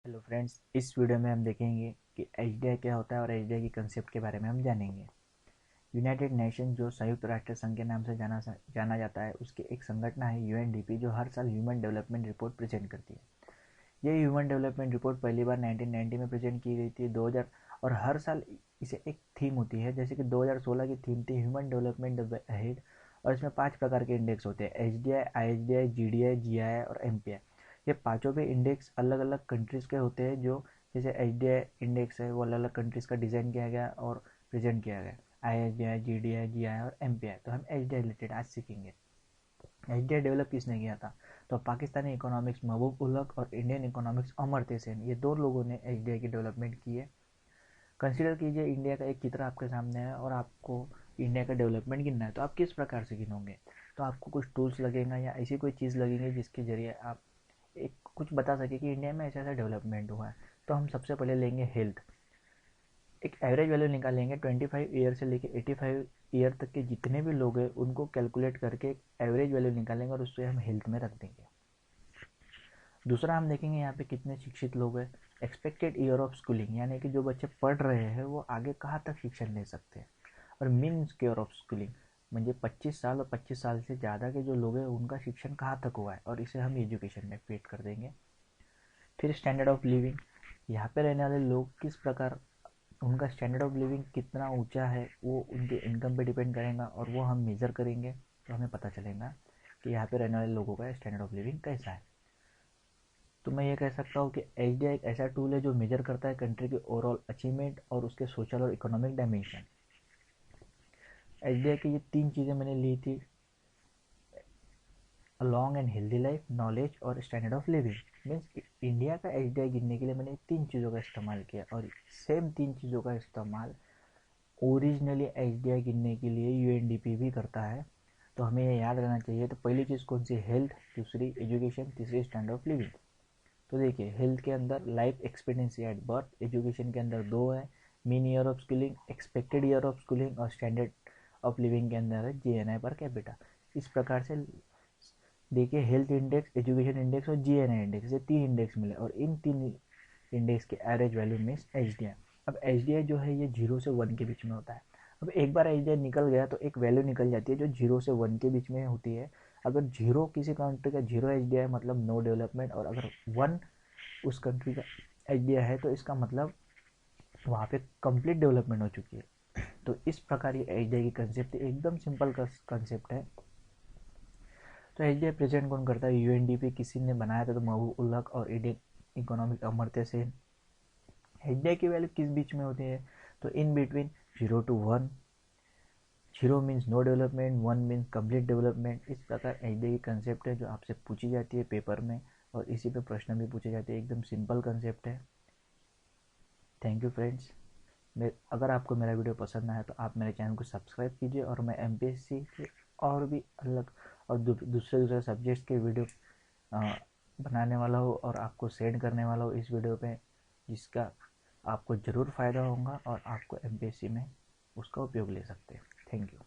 Hello friends, इस video में हम देखेंगे कि एचडीआई क्या होता है और एचडीआई की कंसेप्ट के बारे में हम जानेंगे। यूनाइटेड नेशन जो संयुक्त राष्ट्र संघ के नाम से जाना जाता है, उसकी एक संगठन है यूएनडीपी, जो हर साल ह्यूमन डेवलपमेंट रिपोर्ट प्रेजेंट करती है। ये ह्यूमन डेवलपमेंट रिपोर्ट पहली बार 1990 में प्रेजेंट की गई थी। 2000 और हर साल इसे एक थीम होती है। जैसे कि 2016 की थीम थी ह्यूमन डेवलपमेंट अहेड, और इसमें 5 प्रकार के इंडेक्स होते हैं: एचडीआई, आईएचडीआई, जीडीआई, जीआई और एमपीआई। ये पांचों भी इंडेक्स अलग अलग कंट्रीज़ के होते हैं। जो जैसे एचडीआई इंडेक्स है वो अलग अलग कंट्रीज़ का डिज़ाइन किया गया और प्रेजेंट किया गया। आईएचडीआई, जीडीआई, जीआई और एमपीआई। तो हम एचडीआई रिलेटेड आज सीखेंगे। एचडीआई डेवलप किसने किया था? तो पाकिस्तानी इकोनॉमिक्स महबूब उल हक और इंडियन इकोनॉमिक्स अमर्त्य सेन, ये दो लोगों ने एचडीआई की डेवलपमेंट की है। कंसिडर कीजिए, इंडिया का एक चित्र आपके सामने है और आपको इंडिया का डेवलपमेंट गिनना है। तो आप किस प्रकार से गिनोगे? तो आपको कुछ टूल्स लगेगा या ऐसी कोई चीज़ लगेगी जिसके जरिए आप एक कुछ बता सके कि इंडिया में ऐसा ऐसा डेवलपमेंट हुआ है। तो हम सबसे पहले लेंगे हेल्थ। एक एवरेज वैल्यू निकालेंगे। 25 ईयर से लेके 85 ईयर तक के जितने भी लोग हैं उनको कैलकुलेट करके एक एवरेज वैल्यू निकालेंगे और उससे हम हेल्थ में रख देंगे। दूसरा हम देखेंगे यहाँ पे कितने शिक्षित लोग हैं। एक्सपेक्टेड ईयर ऑफ स्कूलिंग, यानी कि जो बच्चे पढ़ रहे हैं वो आगे कहाँ तक शिक्षण ले सकते हैं। और मीन ईयर ऑफ स्कूलिंग, म्हणजे 25 साल और 25 साल से ज़्यादा के जो लोग हैं उनका शिक्षण कहाँ तक हुआ है, और इसे हम एजुकेशन में फिट कर देंगे। फिर स्टैंडर्ड ऑफ लिविंग, यहाँ पे रहने वाले लोग किस प्रकार, उनका स्टैंडर्ड ऑफ लिविंग कितना ऊंचा है वो उनके इनकम पे डिपेंड करेगा, और वो हम मेज़र करेंगे तो हमें पता चलेगा कि यहाँ पे रहने वाले लोगों का स्टैंडर्ड ऑफ लिविंग कैसा है। तो मैं ये कह सकता हूँ कि एचडीआई एक ऐसा टूल है जो मेजर करता है कंट्री की ओवरऑल अचीवमेंट और उसके सोशल और इकोनॉमिक डायमेंशन। एचडीआई की ये 3 चीज़ें मैंने ली थी: long and healthy life, knowledge और standard of living. Means India का एचडीआई गिनने के लिए मैंने 3 चीज़ों का इस्तेमाल किया, और सेम 3 चीज़ों का इस्तेमाल ओरिजिनली एचडीआई गिनने के लिए यूएनडीपी भी करता है। तो हमें ये याद रहना चाहिए। तो पहली चीज़ कौन सी? हेल्थ। दूसरी एजुकेशन। तीसरी स्टैंडर्ड ऑफ लिविंग। तो देखिए, हेल्थ के अंदर life expectancy at birth, education के अंदर 2 है: mean year of schooling, expected year of schooling, और स्टैंडर्ड ऑफ लिविंग के अंदर है जीएनआई पर कैपिटा। इस प्रकार से देखिए, हेल्थ इंडेक्स, एजुकेशन इंडेक्स और जीएनआई इंडेक्स, ये 3 इंडेक्स मिले, और इन 3 इंडेक्स के एवरेज वैल्यू मीन्स एचडीआई। अब एचडीआई जो है ये 0 से 1 के बीच में होता है। अब एक बार एचडीआई निकल गया तो एक वैल्यू निकल जाती है जो 0 से 1 के बीच में होती है। अगर जीरो किसी कंट्री का 0 एचडीआई मतलब नो डेवलपमेंट, और अगर 1 उस कंट्री का एचडीआई है तो इसका मतलब वहाँ पे कंप्लीट डेवलपमेंट हो चुकी है। तो इस प्रकार ये एचडीआई की कंसेप्ट एकदम सिंपल कंसेप्ट है। तो एचडीआई प्रेजेंट कौन करता है? यूएनडीपी किसी ने बनाया था, तो महबूब उल हक और Indian economic Amartya Sen. HDI की वैल्यू किस बीच में होती है? तो in between 0 to 1। 0 means no development, 1 means complete development. इस प्रकार एचडीआई की कंसेप्ट है जो आपसे पूछी जाती है पेपर में, और इसी पे प्रश्न भी पूछे जाते हैं। एकदम सिंपल कंसेप्ट है। Thank you friends. अगर आपको मेरा वीडियो पसंद आया तो आप मेरे चैनल को सब्सक्राइब कीजिए, और मैं एमपीएससी के और भी अलग और दूसरे दूसरे सब्जेक्ट्स के वीडियो बनाने वाला हूँ और आपको सेंड करने वाला हूँ इस वीडियो पे, जिसका आपको ज़रूर फ़ायदा होगा और आपको एमपीएससी में उसका उपयोग ले सकते हैं। Thank you.